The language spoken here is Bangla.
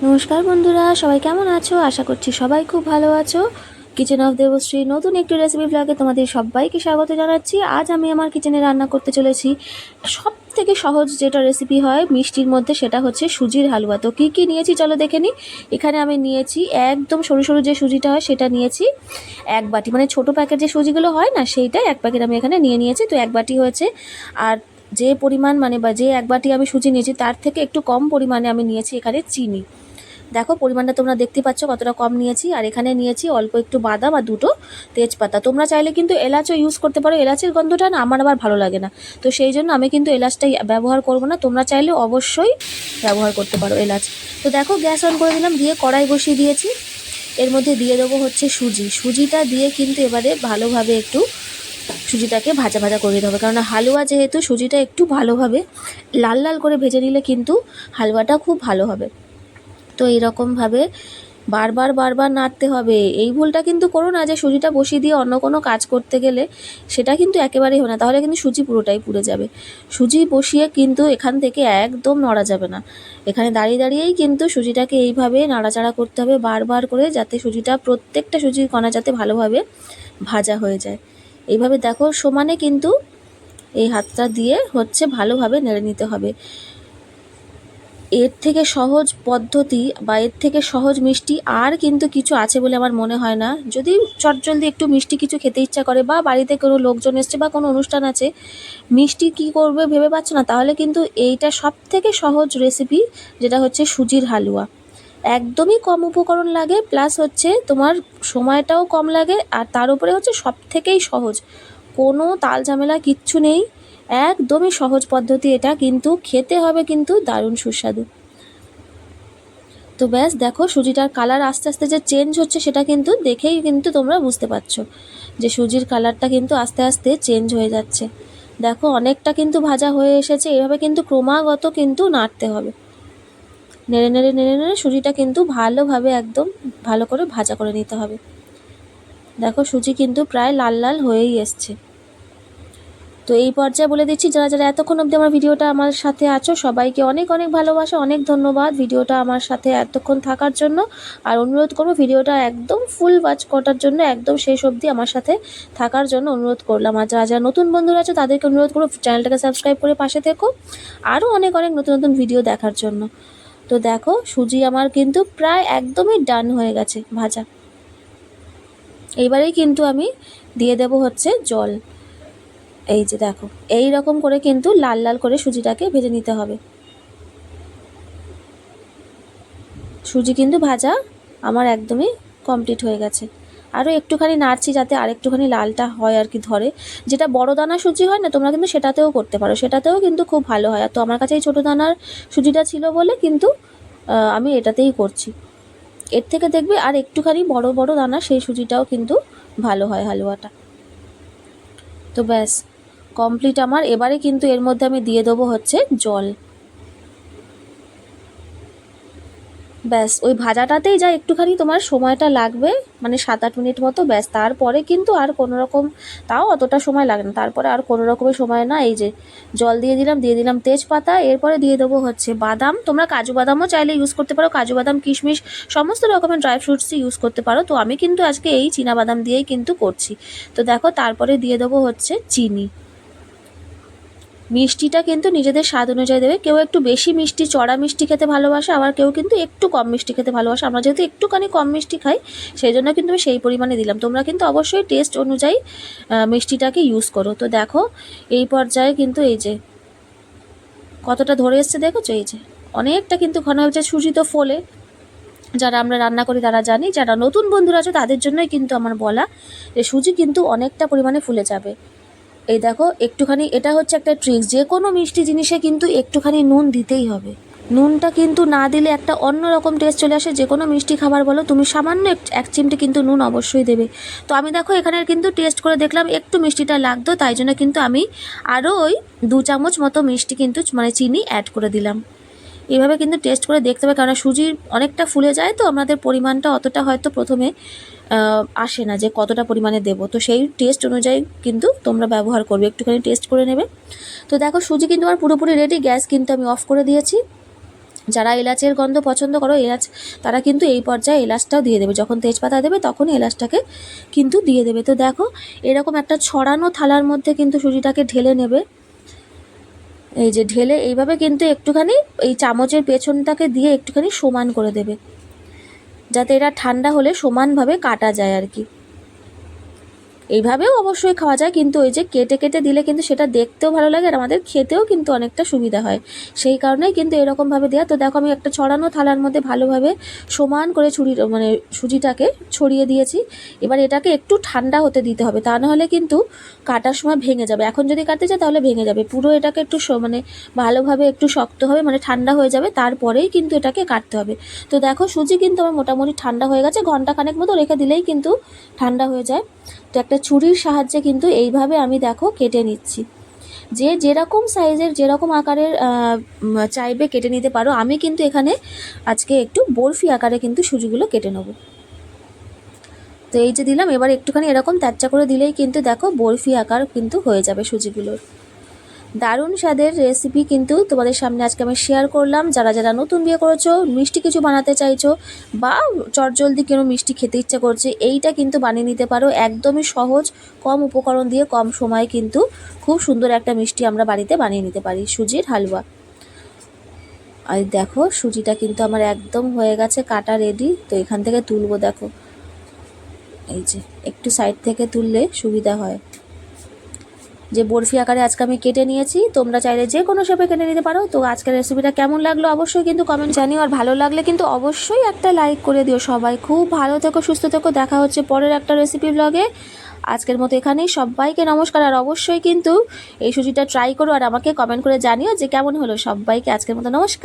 নমস্কার বন্ধুরা, সবাই কেমন আছো? আশা করছি সবাই খুব ভালো আছো। কিচেন অফ দেবশ্রী নতুন একটি রেসিপি ব্লগে তোমাদের সবাইকে স্বাগত জানাচ্ছি। আজ আমি আমার কিচেনে রান্না করতে চলেছি সব থেকে সহজ যেটা রেসিপি হয় মিষ্টির মধ্যে, সেটা হচ্ছে সুজির হালুয়া। তো কী কী নিয়েছি চলো দেখে নিই। এখানে আমি নিয়েছি একদম সরু সরু যে সুজিটা হয় সেটা নিয়েছি এক বাটি, মানে ছোটো প্যাকেট যে সুজিগুলো হয় না সেইটাই এক প্যাকেট আমি এখানে নিয়েছি। তো এক বাটি হয়েছে। আর যে পরিমাণ মানে বা যে এক বাটি আমি সুজি নিয়েছি তার থেকে একটু কম পরিমাণে আমি নিয়েছি এখানে চিনি। দেখো পরিমাণটা তোমরা দেখতে পাচ্ছ কতটা কম নিয়েছি। আর এখানে নিয়েছি অল্প একটু বাদাম আর দুটো তেজপাতা। তোমরা চাইলে কিন্তু এলাচও ইউজ করতে পারো, এলাচের গন্ধটা না আমার আবার ভালো লাগে না, তো সেই জন্য আমি কিন্তু এলাচটাই ব্যবহার করব না। তোমরা চাইলে অবশ্যই ব্যবহার করতে পারো এলাচ। তো দেখো গ্যাস অন করে দিলাম, দিয়ে কড়াই বসিয়ে দিয়েছি। এর মধ্যে দিয়ে দেবো হচ্ছে সুজিটা দিয়ে কিন্তু এবারে ভালোভাবে একটু সুজিটাকে ভাজা ভাজা করে দিতে হবে, কারণ হালুয়া যেহেতু সুজিটা একটু ভালোভাবে লাল লাল করে ভেজে নিলে কিন্তু হালুয়াটা খুব ভালো হবে। তো এইরকমভাবে বারবার বারবার নাড়তে হবে। এই ভুলটা কিন্তু করো না যে সুজিটা বসিয়ে দিয়ে অন্য কোনো কাজ করতে গেলে সেটা কিন্তু একেবারেই হয় না, তাহলে কিন্তু সুজি পুরোটাই পুড়ে যাবে। সুজি বসিয়ে কিন্তু এখান থেকে একদম নড়া যাবে না, এখানে দাঁড়িয়ে দাঁড়িয়েই কিন্তু সুজিটাকে এইভাবে নাড়াচাড়া করতে হবে বারবার করে, যাতে সুজিটা প্রত্যেকটা সুজির কণা যাতে ভালোভাবে ভাজা হয়ে যায়। এইভাবে দেখো সমানে কিন্তু এই হাতটা দিয়ে হচ্ছে ভালোভাবে নেড়ে নিতে হবে। এর থেকে সহজ পদ্ধতি বা এর থেকে সহজ মিষ্টি আর কিন্তু কিছু আছে বলে আমার মনে হয় না। যদি চটজলদি একটু মিষ্টি কিছু খেতে ইচ্ছা করে বা বাড়িতে কোনো লোকজন এসছে বা কোনো অনুষ্ঠান আছে, মিষ্টি কি করবে ভেবে পাচ্ছ না, তাহলে কিন্তু এইটা সব থেকে সহজ রেসিপি, যেটা হচ্ছে সুজির হালুয়া। একদমই কম উপকরণ লাগে, প্লাস হচ্ছে তোমার সময়টাও কম লাগে, আর তার উপরে হচ্ছে সব থেকেই সহজ, কোনো তাল ঝামেলা কিচ্ছু নেই। একদমই সহজ পদ্ধতি এটা, কিন্তু খেতে হবে কিন্তু দারুণ সুস্বাদু। তো ব্যাস দেখো সুজিটার কালার আস্তে আস্তে যে চেঞ্জ হচ্ছে সেটা কিন্তু দেখেই কিন্তু তোমরা বুঝতে পারছো যে সুজির কালারটা কিন্তু আস্তে আস্তে চেঞ্জ হয়ে যাচ্ছে। দেখো অনেকটা কিন্তু ভাজা হয়ে এসেছে, এভাবে কিন্তু ক্রমাগত কিন্তু নাড়তে হবে, নেড়ে নেড়ে নেড়ে নেড়ে সুজিটা কিন্তু ভালোভাবে একদম ভালো করে ভাজা করে নিতে হবে। দেখো সুজি কিন্তু প্রায় লাল লাল হয়েই এসছে। তো এই পর্যায়ে বলে দিচ্ছি, যারা যারা এতক্ষণ অবধি আমার ভিডিওটা আমার সাথে আছো সবাইকে অনেক অনেক ভালোবাসা, অনেক ধন্যবাদ ভিডিওটা আমার সাথে এতক্ষণ থাকার জন্য। আর অনুরোধ করবো ভিডিওটা একদম ফুল ওয়াচ করার জন্য, একদম শেষ অবধি আমার সাথে থাকার জন্য অনুরোধ করলাম। আর যারা যারা নতুন বন্ধুরা আছো তাদেরকে অনুরোধ করবো চ্যানেলটাকে সাবস্ক্রাইব করে পাশে থেকো আরও অনেক অনেক নতুন নতুন ভিডিও দেখার জন্য। তো দেখো সুজি আমার কিন্তু প্রায় একদমই ডান হয়ে গেছে ভাজা। এইবারেই কিন্তু আমি দিয়ে দেব হচ্ছে জল। এই যে দেখো এই রকম করে কিন্তু লাল লাল করে সুজিটাকে ভেজে নিতে হবে। সুজি কিন্তু ভাজা আমার একদমই কমপ্লিট হয়ে গেছে। আরও একটুখানি নাড়ছি যাতে আরেকটুখানি লালটা হয় আর কি ধরে। যেটা বড় দানা সুজি হয় না, তোমরা কিন্তু সেটাতেও করতে পারো, সেটাতেও কিন্তু খুব ভালো হয়। আর তো আমার কাছে এই ছোটো দানার সুজিটা ছিল বলে কিন্তু আমি এটাতেই করছি। এর থেকে দেখবে আর একটুখানি বড় বড় দানা সেই সুজিটাও কিন্তু ভালো হয় হালুয়াটা। তো ব্যাস কমপ্লিট আমার। এবারে কিন্তু এর মধ্যে আমি দিয়ে দেবো হচ্ছে জল। ব্যাস ওই ভাজাটাতেই যা একটুখানি তোমার সময়টা লাগবে, মানে 7-8 মিনিট মতো, ব্যাস। তারপরে কিন্তু আর কোনো রকম, তাও অতটা সময় লাগে না, তারপরে আর কোনো রকমের সময় না। এই যে জল দিয়ে দিলাম তেজপাতা, এরপরে দিয়ে দেবো হচ্ছে বাদাম। তোমরা কাজু বাদামও চাইলে ইউজ করতে পারো, কাজু বাদাম কিশমিশ সমস্ত রকমের ড্রাই ফ্রুটসই ইউজ করতে পারো। তো আমি কিন্তু আজকে এই চীনা বাদাম দিয়েই কিন্তু করছি। তো দেখো তারপরে দিয়ে দেবো হচ্ছে চিনি। মিষ্টিটা কিন্তু নিজেদের স্বাদ অনুযায়ী দেবে, কেউ একটু বেশি মিষ্টি চড়া মিষ্টি খেতে ভালোবাসে, আবার কেউ কিন্তু একটু কম মিষ্টি খেতে ভালোবাসে। আমরা যেহেতু একটুখানি কম মিষ্টি খাই সেই জন্য কিন্তু আমি সেই পরিমাণে দিলাম। তোমরা কিন্তু অবশ্যই টেস্ট অনুযায়ী মিষ্টিটাকে ইউজ করো। তো দেখো এই পর্যায়ে কিন্তু এই যে কতটা ধরে এসছে দেখেছো, এই যে অনেকটা কিন্তু ঘন হয়েছে। সুজি তো ফোলে, যারা আমরা রান্না করি তারা জানি, যারা নতুন বন্ধুরা আছে তাদের জন্যই কিন্তু আমার বলা যে সুজি কিন্তু অনেকটা পরিমাণে ফুলে যাবে। এই দেখো একটুখানি, এটা হচ্ছে একটা ট্রিক্স, যে কোনো মিষ্টি জিনিসে কিন্তু একটুখানি নুন দিতেই হবে। নুনটা কিন্তু না দিলে একটা অন্য রকম টেস্ট চলে আসে। যে কোনো মিষ্টি খাবার বলো তুমি, সামান্য এক চিমটি কিন্তু নুন অবশ্যই দেবে। তো আমি দেখো এখানে কিন্তু টেস্ট করে দেখলাম একটু মিষ্টিটা লাগতো, তাই জন্য কিন্তু আমি আরও ওই 2 চামচ মতো মিষ্টি কিন্তু মানে চিনি অ্যাড করে দিলাম। এইভাবে কিন্তু টেস্ট করে দেখতে হবে, কারণ সুজি অনেকটা ফুলে যায়, তো আমাদের পরিমাণটা অতটা হয়তো প্রথমে আসে না যে কতটা পরিমাণে দেব। তো সেই টেস্ট অনুযায়ী কিন্তু তোমরা ব্যবহার করবে, একটুখানি টেস্ট করে নেবে। তো দেখো সুজি কিন্তু আমার পুরোপুরি রেডি, গ্যাস কিন্তু আমি অফ করে দিয়েছি। যারা এলাচের গন্ধ পছন্দ করো এলাচ, তারা কিন্তু এই পর্যায়ে এলাচটাও দিয়ে দেবে, যখন তেজপাতা দেবে তখন এলাচটাকে কিন্তু দিয়ে দেবে। তো দেখো এরকম একটা ছড়ানো থালার মধ্যে কিন্তু সুজিটাকে ঢেলে নেবে। এই যে ঢেলে এইভাবে কিন্তু একটুখানি এই চামচের পেছনটাকে দিয়ে একটুখানি সমান করে দেবে, যাতে এটা ঠান্ডা হলে সমানভাবে কাটা যায় আর কি। এইভাবেও অবশ্যই খাওয়া যায়, কিন্তু ওই যে কেটে কেটে দিলে কিন্তু সেটা দেখতেও ভালো লাগে আর আমাদের খেতেও কিন্তু অনেকটা সুবিধা হয়, সেই কারণেই কিন্তু এরকমভাবে দেওয়া। তো দেখো আমি একটা ছড়ানো থালার মধ্যে ভালোভাবে সমান করে সুজিটাকে ছড়িয়ে দিয়েছি। এবার এটাকে একটু ঠান্ডা হতে দিতে হবে, তা নাহলে কিন্তু কাটার সময় ভেঙে যাবে। এখন যদি কাটতে চাই তাহলে ভেঙে যাবে। পুরো এটাকে একটু ভালোভাবে একটু শক্ত হবে, ঠান্ডা হয়ে যাবে, তারপরেই কিন্তু এটাকে কাটতে হবে। তো দেখো সুজি কিন্তু আমার মোটামুটি ঠান্ডা হয়ে গেছে, ঘন্টাখানেক মতো রেখে দিলেই কিন্তু ঠান্ডা হয়ে যায়। তো একটা ছুরির সাহায্যে কিন্তু এইভাবে আমি দেখো কেটে নিচ্ছি। যে যেরকম সাইজের যেরকম আকারের চাইবে কেটে নিতে পারো। আমি কিন্তু এখানে আজকে একটু বরফি আকারে কিন্তু সুজিগুলো কেটে নেব। তো এই যে দিলাম, এবার একটুখানি এরকম ত্যাচ্চা করে দিলেই কিন্তু দেখো বরফি আকার কিন্তু হয়ে যাবে সুজিগুলোর। দারুণ স্বাদের রেসিপি কিন্তু তোমাদের সামনে আজকে আমি শেয়ার করলাম। যারা যারা নতুন বিয়ে করেছো, মিষ্টি কিছু বানাতে চাইছো, বা চটজলদি কোনো মিষ্টি খেতে ইচ্ছে করছে, এইটা কিন্তু বানিয়ে নিতে পারো। একদমই সহজ, কম উপকরণ দিয়ে কম সময়ে কিন্তু খুব সুন্দর একটা মিষ্টি আমরা বাড়িতে বানিয়ে নিতে পারি, সুজির হালুয়া। আর দেখো সুজিটা কিন্তু আমার একদম হয়ে গেছে, কাটা রেডি। তো এখান থেকে তুলবো, দেখো এই যে একটু সাইড থেকে তুললে সুবিধা হয়। যে বরফি আকারে আজকে আমি কেটে নিয়েছি, তোমরা চাইলে যে কোনো শেপে কেটে নিতে পারো। তো আজকের রেসিপিটা কেমন লাগলো অবশ্যই কিন্তু কমেন্ট জানিও, আর ভালো লাগলে কিন্তু অবশ্যই একটা লাইক করে দিও। সবাই খুব ভালো থেকো, সুস্থ থেকো, দেখা হচ্ছে পরের একটা রেসিপি ব্লগে। আজকের মতো এখানেই, সবাইকে নমস্কার। আর অবশ্যই কিন্তু এই সুজিটা ট্রাই করো আর আমাকে কমেন্ট করে জানিও যে কেমন হলো। সবাইকে আজকের মতো নমস্কার।